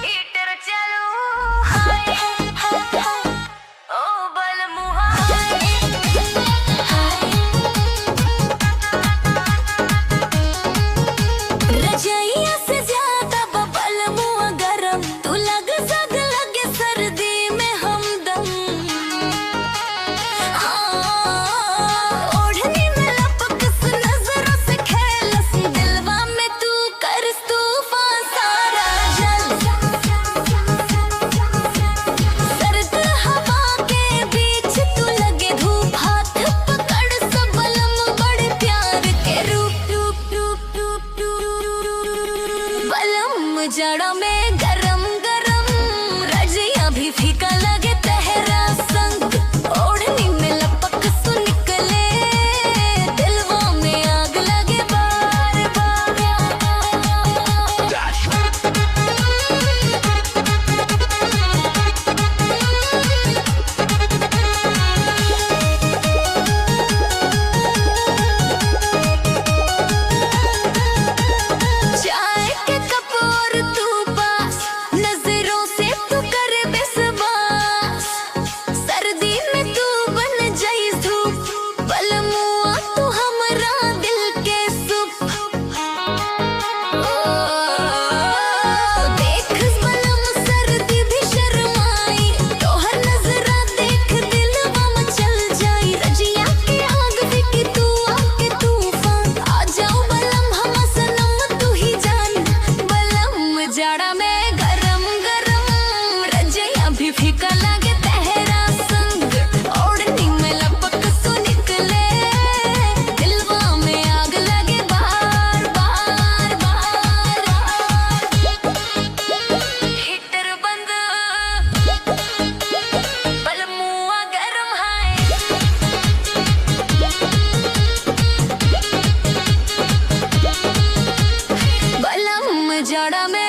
heater चालू हाय ओ बल रजैया से ज्यादा बबल मुआ गरम तू लग सग लगे सर्दी में हमदम ओढ़नी में लपकस नजरों से खेलस दिलवा में तू करस तूफान सारा जल सर्द हवा के बीच तू लगे धूप हाथ पकड़ सबलम बड़े प्यार के रूप बलम जड़ा में गरम गरम रजिया भी फीका लगे तेरा संग ओढ़नी में लपक सु निकले दिलवा में आग लगे बार बार चाय के कप और तू पास नजरों से तू करे बेसबास सर्दी में तू बन जाई धूप बलमुआ तू हमरा दिल के सुप देख बलम सर्दी भी शर्माई तोहर नजरा देख दिलवा मचल जाई रजिया के आग फिकी तू आके तूफान आ जाओ बलम हम सनम तू ही जान बलम जाड़ा में गरम गरम रजैया भी फीका लगे तेरा संग ओढ़नी में लपक सु निकले दिलवा में आग लगे बार बार बार हीटर बंद बलमुआ गरम है बलम जाड़ा में